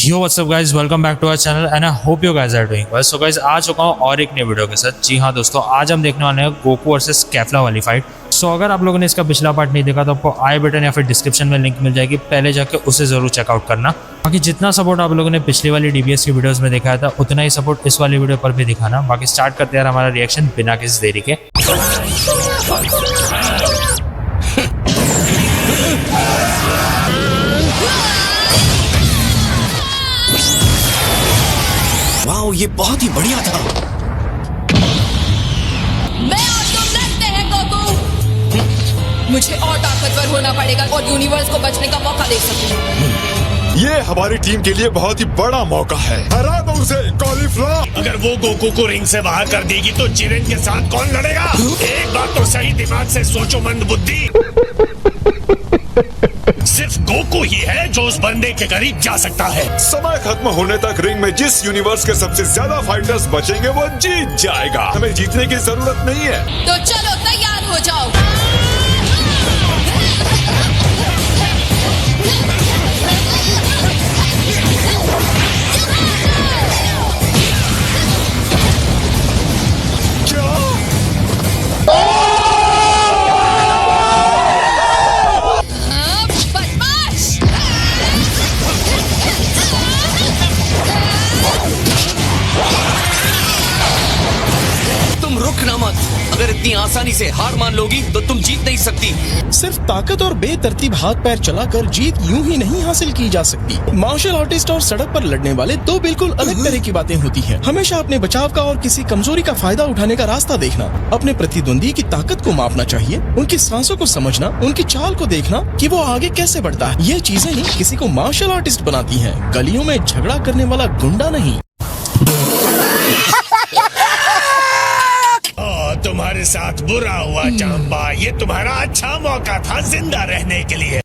Yo what's up guys, welcome back to our channel and I hope you guys are doing well. So guys आ चुका हूँ और एक नई video के साथ। जी हाँ दोस्तों, आज हम देखने वाले हैं गोकू वर्सेस कैफ्ला वाली फाइट। सो अगर आप लोगों ने इसका पिछला पार्ट नहीं देखा तो आपको आई बटन या फिर डिस्क्रिप्शन में लिंक मिल जाएगी, पहले जाके उसे जरूर चेकआउट करना। बाकी जितना सपोर्ट आप लोगों ने पिछली वाली डीबीएस की वीडियोस में दिखाया था उतना ही सपोर्ट इस वाली वीडियो पर भी दिखाना। बाकी स्टार्ट करते हैं हमारा रिएक्शन बिना किसी देरी के। वाओ, ये बहुत ही बढ़िया था। मैं और तुम लड़ते हैं गोकू। मुझे और ताकतवर होना पड़ेगा और यूनिवर्स को बचने का मौका दे सकूं। ये हमारी टीम के लिए बहुत ही बड़ा मौका है। हरा दो उसे कॉलीफ्लावर। अगर वो गोकू को रिंग से बाहर कर देगी तो जिरेन के साथ कौन लड़ेगा? एक बात तो सही दिमाग से सोचो मंद बुद्धि। सिर्फ गोकू ही है जो उस बंदे के करीब जा सकता है। समय खत्म होने तक रिंग में जिस यूनिवर्स के सबसे ज्यादा फाइटर्स बचेंगे वो जीत जाएगा। हमें जीतने की जरूरत नहीं है। तो चलो तैयार हो जाओ। अगर इतनी आसानी से हार मान लोगी तो तुम जीत नहीं सकती। सिर्फ ताकत और बेतरतीब हाथ पैर चलाकर जीत यूं ही नहीं हासिल की जा सकती। मार्शल आर्टिस्ट और सड़क पर लड़ने वाले दो बिल्कुल अलग तरह की बातें होती हैं। हमेशा अपने बचाव का और किसी कमजोरी का फायदा उठाने का रास्ता देखना, अपने प्रतिद्वंदी की ताकत को मापना चाहिए, उनकी सांसों को समझना, उनकी चाल को देखना कि वो आगे कैसे बढ़ता है। ये चीजें ही किसी को मार्शल आर्टिस्ट बनाती है, गलियों में झगड़ा करने वाला गुंडा नहीं। तुम्हारे साथ बुरा हुआ चांबा, ये तुम्हारा अच्छा मौका था जिंदा रहने के लिए।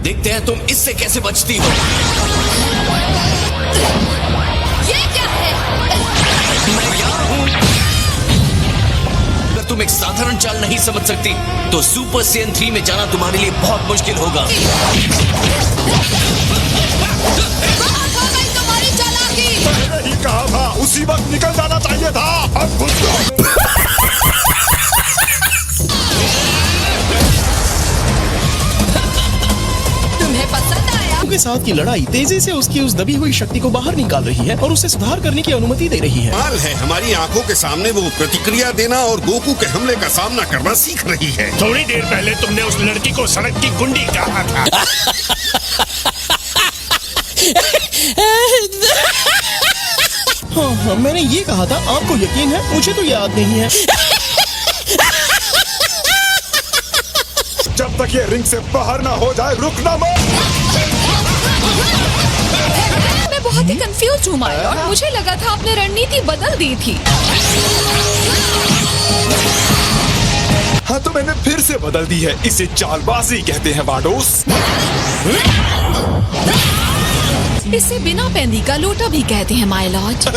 देखते हैं तुम इससे कैसे बचती हो। ये क्या है? मैं यहाँ हूँ। अगर तुम एक साधारण चाल नहीं समझ सकती तो सुपर सेन 3 में जाना तुम्हारे लिए बहुत मुश्किल होगा। तुम्हारी चालाकी। मैंने ही कहा था उसी वक्त निकल जाना चाहिए था। अब घुस जाओ। तुम्हें पसंद आया? के साथ की लड़ाई तेजी से उसकी उस दबी हुई शक्ति को बाहर निकाल रही है और उसे सुधार करने की अनुमति दे रही है। कमाल है, हमारी आंखों के सामने वो प्रतिक्रिया देना और गोकू के हमले का सामना करना सीख रही है। थोड़ी देर पहले तुमने उस लड़की को सड़क की गुंडी कहा था। हाँ, मैंने ये कहा था। आपको यकीन है? मुझे तो याद नहीं है। जब तक ये रिंग से बाहर ना हो जाए रुकना मत। मैं बहुत ही कंफ्यूज हूँ माय लॉर्ड। मुझे लगा था आपने रणनीति बदल दी थी। हाँ तो मैंने फिर से बदल दी है। इसे चालबाजी कहते हैं वाडोस। इसे बिना पेंदी का लोटा भी कहते हैं माय लॉर्ड।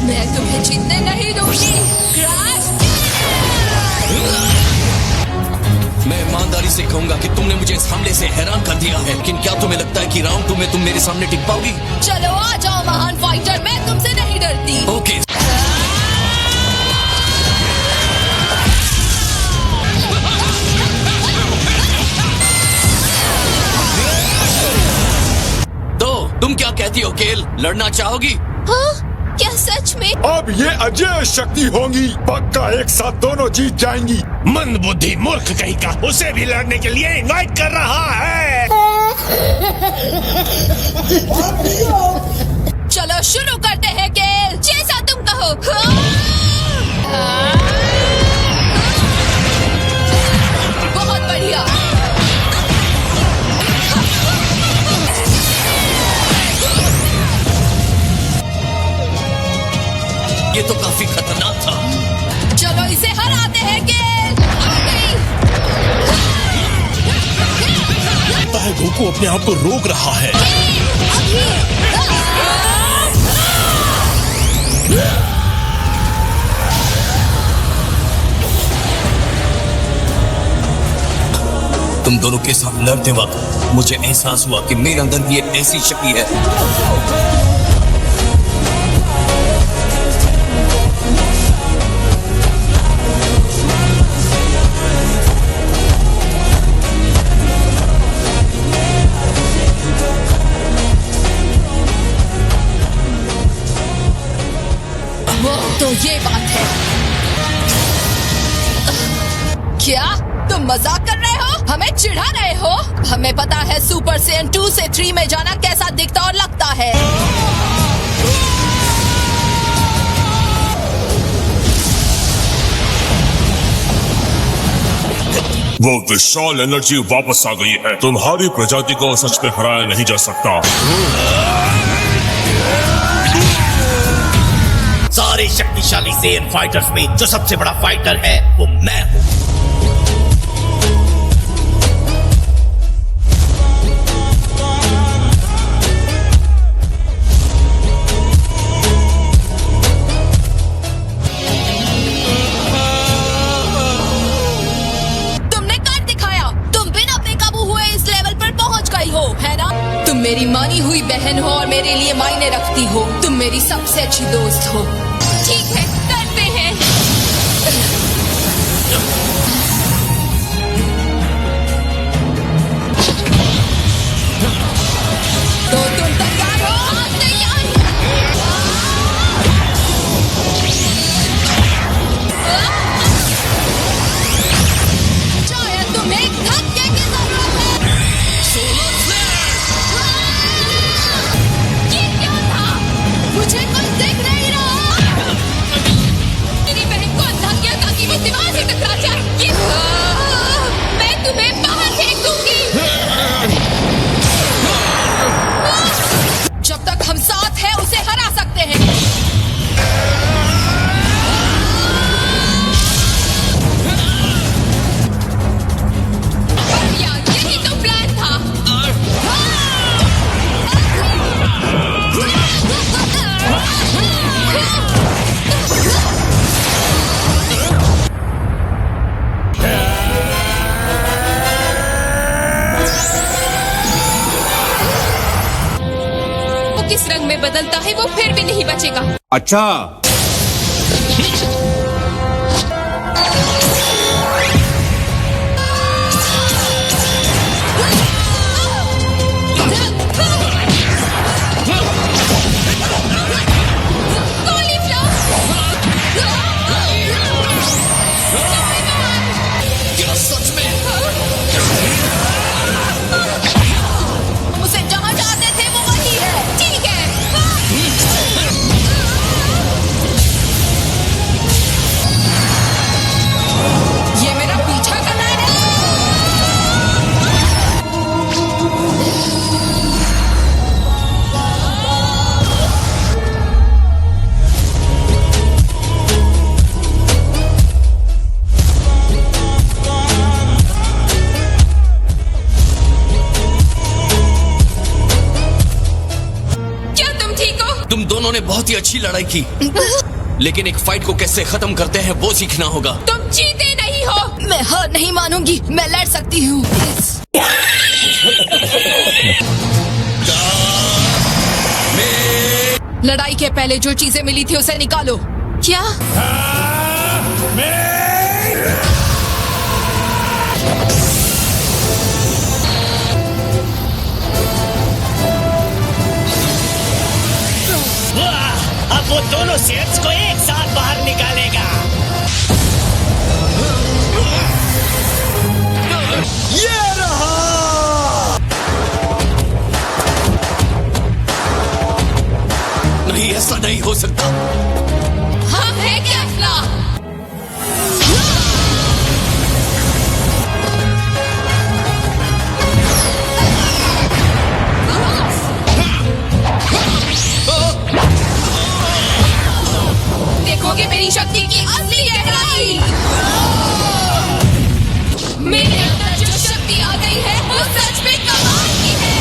मैं तुम्हें जीतने नहीं दूंगी। मैं ईमानदारी से कहूंगा कि तुमने मुझे इस हमले से हैरान कर दिया है, लेकिन क्या तुम्हें लगता है कि राउंड 2 में तुम मेरे सामने टिक पाओगी? चलो आ जाओ महान फाइटर, मैं तुमसे नहीं डरती। ओके। तो तुम क्या कहती हो केल, लड़ना चाहोगी? हाँ? क्या सच में? अब ये अजय शक्ति होंगी। पक्का एक साथ दोनों जीत जाएंगी। मंद बुद्धि मूर्ख कहीं का उसे भी लड़ने के लिए इनवाइट कर रहा है। चलो शुरू करते हैं केल, जैसा तुम कहो। बहुत बढ़िया। ये तो काफी खतरनाक था। चलो इसे हराते हैं गेल। लगता है गोकू अपने आप को रोक रहा है। तुम दोनों के साथ लड़ते वक्त मुझे एहसास हुआ कि मेरे अंदर भी एक ऐसी शक्ति है। तो ये बात है। क्या तुम मजाक कर रहे हो? हमें चिढ़ा रहे हो? हमें पता है सुपर सेन 2 से 3 में जाना कैसा दिखता और लगता है। वो विशाल एनर्जी वापस आ गई है। तुम्हारी प्रजाति को सच में हराया नहीं जा सकता। सारे शक्तिशाली सेन फाइटर्स में जो सबसे बड़ा फाइटर है वो मैं हूँ। तुमने कर दिखाया। तुम बिना बेकाबू हुए इस लेवल पर पहुंच गई हो, है ना? तुम मेरी मानी हुई बहन हो और मेरे लिए मायने रखती हो। तुम मेरी सबसे अच्छी दोस्त हो। ठीक है, करते हैं। तो तुम तैयार हो? हाँ, तैयार। शायद तुम्हें एक धक्के की जरूरत है। ये क्या था? मुझे कुछ दिख नहीं रहा। मेरी बहन को अंधा किया ताकि वो दीवार से टकरा जाए। मैं तुम्हें बाहर फेंक दूंगी। जब तक हम साथ हैं उसे हरा सकते हैं। बढ़िया, यही तो प्लान था। वो किस रंग में बदलता है वो फिर भी नहीं बचेगा। अच्छा, गोली क्या सच में? उसे जहाँ जाते थे वो वही है। ठीक है। ये मेरा पीछा करना है। क्या तुम ठीक हो? तुम दोनों ने बहुत ही अच्छी लड़ाई की, लेकिन एक फाइट को कैसे खत्म करते हैं वो सीखना होगा। तुम जीते नहीं हो। मैं हार नहीं मानूंगी। मैं लड़ सकती हूँ। लड़ाई के पहले जो चीजें मिली थी उसे निकालो। क्या? अब वो दोनों सेट्स को एक साथ बाहर निकालेगा। ये रहा। नहीं, ऐसा नहीं हो सकता। हम है कैफ्ला। पाओगे मेरी शक्ति की असली गहराई। मेरे अंदर जो शक्ति आ गई है वो सच में कमाल की है।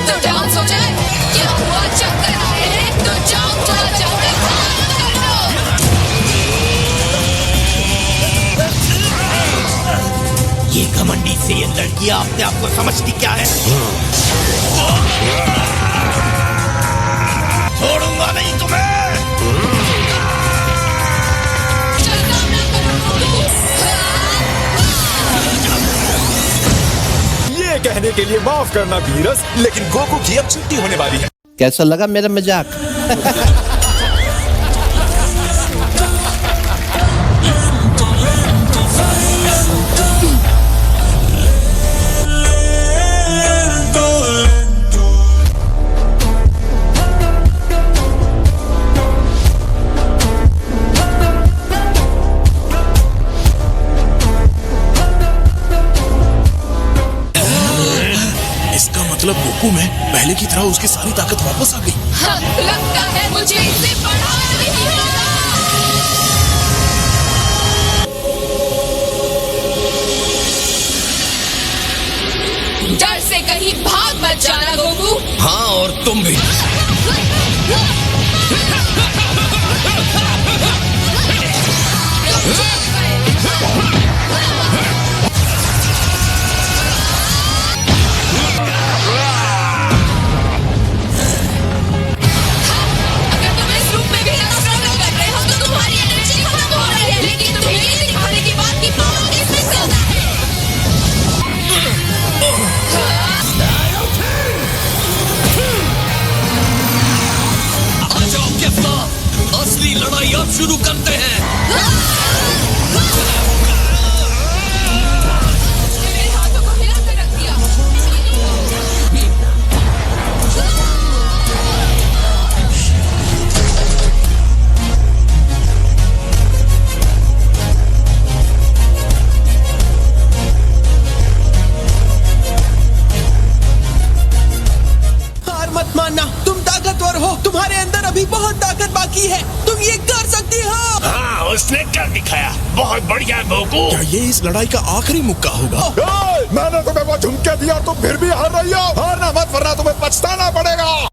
तो डांस हो जाए, क्या हुआ चक्कर आए हैं तो जाओ चला जाओ कर दो। ये घमंडी से ये लड़कियां अपने आप को समझती क्या है? छोड़ूंगा नहीं तुम्हें। ये कहने के लिए माफ करना वीरस, लेकिन गोकू की अब छुट्टी होने वाली है। कैसा लगा मेरा मजाक? इसका मतलब गोकू में पहले की तरह उसकी सारी ताकत वापस आ गई। हाँ, लगता है मुझे इसे बढ़ाना नहीं होगा। डर से कहीं भाग मत जाना गोकू। हाँ, और तुम भी। अगर तुम इस रूप में भी स्ट्रगल कर रहे हो तो तुम्हारी एनर्जी खत्म हो रही है, लेकिन तुम्हें ये दिखाने की बात की पावर किसमें ज्यादा है। आ जाओ केफला, असली लड़ाई अब शुरू करते हैं। मेरे हाथों को हिला कर रख दिया। हार मत मानना, तुम ताकतवर हो, तुम्हारे अंदर अभी बहुत ताकत बाकी है, तुम ये कर सकती हो। हाँ, उसने कर दिखाया। बहुत बढ़िया गोकू। क्या ये इस लड़ाई का आखिरी मुक्का होगा? मैंने तुम्हें वो झुमके दिया, तुम फिर भी हार रही हो। हारना मत, वरना तुम्हें पछताना पड़ेगा। अब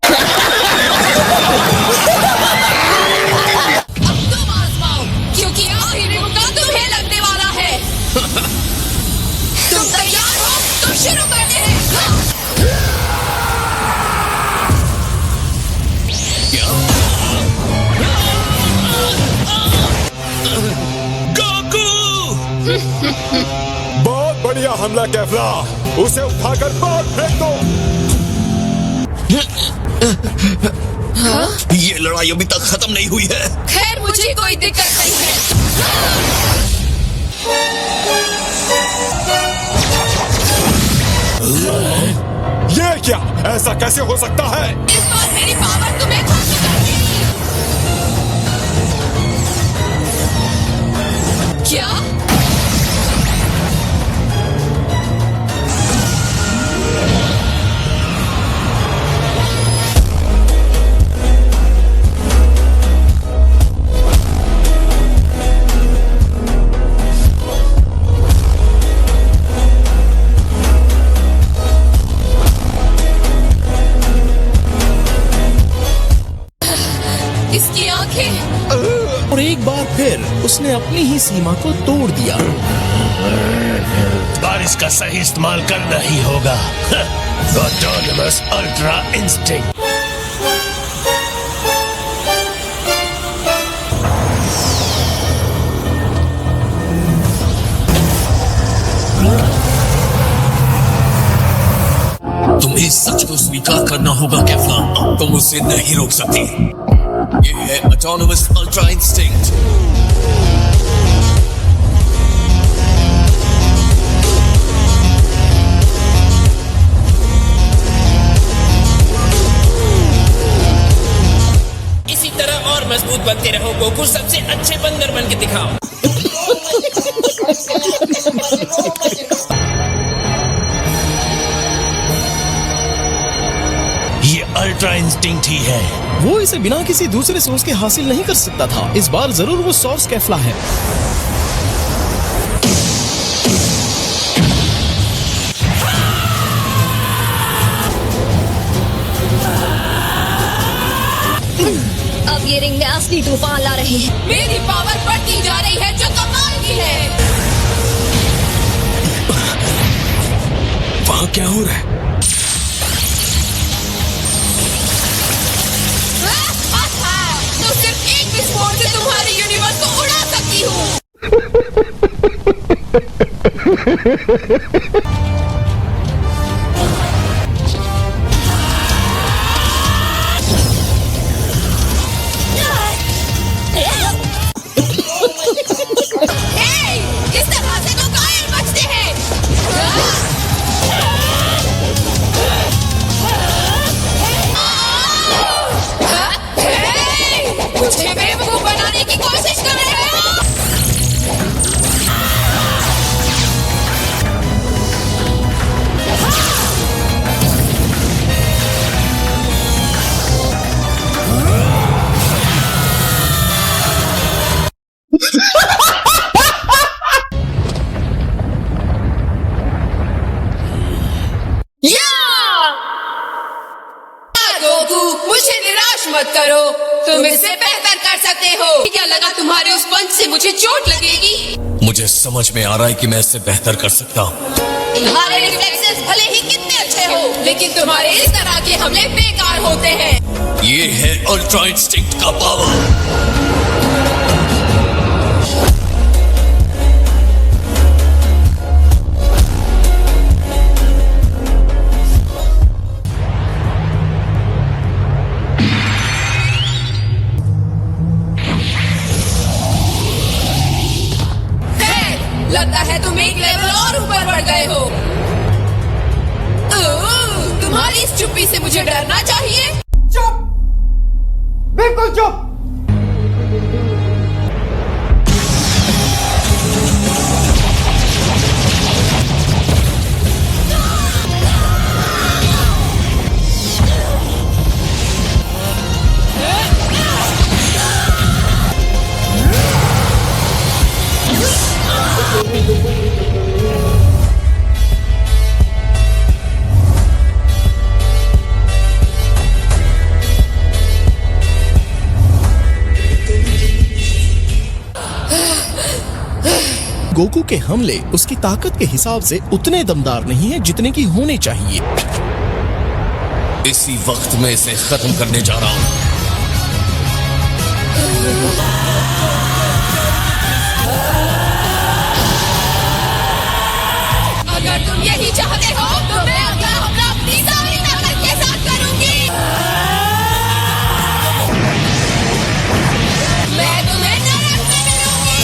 तुम आजमाओ, क्योंकि आखिरी मुक्का तुम्हें लगने वाला है। तुम तैयार हो तो शुरू करते हैं। बहुत बढ़िया हमला केफला, उसे उठाकर बाहर फेंक दो। ये लड़ाई अभी तक खत्म नहीं हुई है। खैर, मुझे कोई दिक्कत नहीं है। ये क्या, ऐसा कैसे हो सकता है? इस बार मेरी पावर तुम्हें खत्म कर देगी। क्या? इसकी आंखें। और एक बार फिर उसने अपनी ही सीमा को तोड़ दिया। बारिश का सही इस्तेमाल करना ही होगा। Autonomous ultra instinct. तुम्हें सच को स्वीकार करना होगा केफला, तुम उसे नहीं रोक सकती। ये है ऑटोनमस अल्ट्रा इंस्टिंक्ट। इसी तरह और मजबूत बनते रहो गोकू, सबसे अच्छे बंदर बन के दिखाओ। अल्ट्रा इंस्टिंक्ट ही है। वो इसे बिना किसी दूसरे सोर्स के हासिल नहीं कर सकता था। इस बार जरूर वो सोर्स कैफ्ला है। अब ये रिंग में असली तूफान ला रही है। मेरी पावर बढ़ती जा रही है जो कमाल की है। वहाँ क्या हो रहा है? तो सिर्फ एक विस्फोट से तुम्हारे यूनिवर्स को उड़ा सकती हूँ। इस तरह से तो कायर बचते हैं। मुझे बेवकूफ बनाने की कोशिश कर रहे हो। गोकू, मुझे निराश मत करो। तुम इससे बेहतर कर सकते हो। क्या लगा तुम्हारे उस पंच से मुझे चोट लगेगी? मुझे समझ में आ रहा है कि मैं इससे बेहतर कर सकता हूँ। तुम्हारे रिफ्लेक्सेस भले ही कितने अच्छे हो, लेकिन तुम्हारे इस तरह के हमले बेकार होते हैं। ये है अल्ट्रा इंस्टिंक्ट का पावर। लगता है तुम एक लेवल और ऊपर बढ़ गए हो। तुम्हारी इस चुप्पी से मुझे डरना चाहिए। चुप, बिल्कुल चुप। गोकू के हमले उसकी ताकत के हिसाब से उतने दमदार नहीं है जितने की होने चाहिए। इसी वक्त मैं इसे खत्म करने जा रहा हूँ। अगर तुम यही चाहते हो तो मैं अगला हमला अपनी सारी ताकत के साथ करूंगी। मैं तुम्हें नरक में मिलूंगी।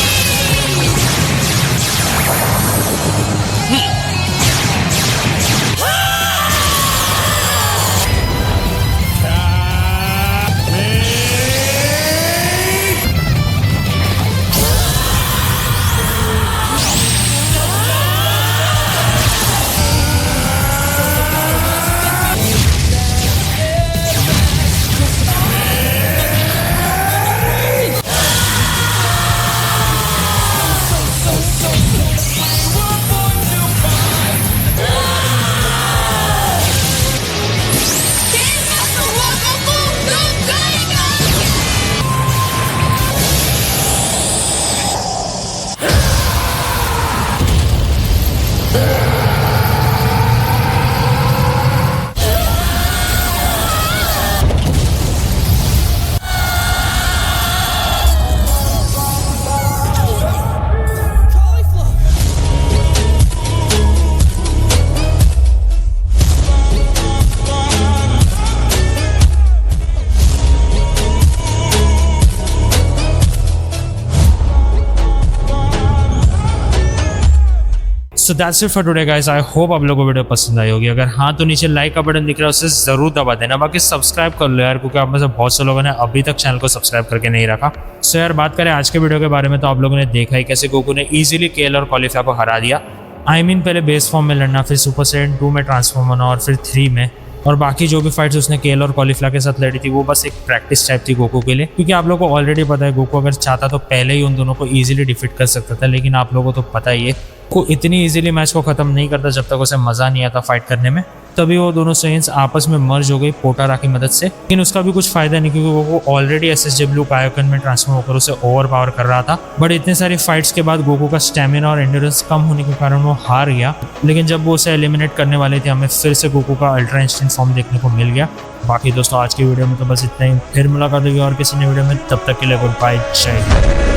So that's it for today guys. I hope आप लोगों को वीडियो पसंद आई होगी। अगर हाँ तो नीचे लाइक का बटन दिख रहा है उसे जरूर दबा देना। बाकी सब्सक्राइब कर लो यार, क्योंकि आप में से बहुत से लोगों ने अभी तक चैनल को सब्सक्राइब करके नहीं रखा। सो यार बात करें आज के वीडियो के बारे में, तो आप लोगों ने देखा ही कैसे गोकू ने ईजिली केएल और कॉलिफायर को हरा दिया। आई मीन पहले बेस फॉर्म में लड़ना, फिर सुपर सैयन 2 में ट्रांसफॉर्म होना और फिर 3 में और बाकी जो भी फाइट्स उसने केल और कॉलीफ्ला के साथ लड़ी थी वो बस एक प्रैक्टिस टाइप थी गोकू के लिए, क्योंकि आप लोगों को ऑलरेडी पता है गोकू अगर चाहता तो पहले ही उन दोनों को इजीली डिफीट कर सकता था, लेकिन आप लोगों को तो पता ही है को इतनी इजीली मैच को खत्म नहीं करता जब तक उसे मजा नहीं आता फाइट करने में। तभी वो दोनों सेयन्स आपस में मर्ज हो गई पोटारा की मदद से, लेकिन उसका भी कुछ फायदा नहीं क्योंकि वो ऑलरेडी एसएसजे ब्लू कायोकन में ट्रांसफॉर्म होकर उसे ओवर पावर कर रहा था। बट इतनी सारी फाइट्स के बाद गोकू का स्टेमिना और एंड्योरेंस कम होने के कारण वो हार गया, लेकिन जब वो उसे एलिमिनेट करने वाले थे हमें फिर से गोकू का अल्ट्रा इंस्टेंट फॉर्म देखने को मिल गया। बाकी दोस्तों आज की वीडियो में तो बस इतना ही, फिर मुलाकात होगी और किसी नई वीडियो में, तब तक के लिए गुड बाय, जय हिंद।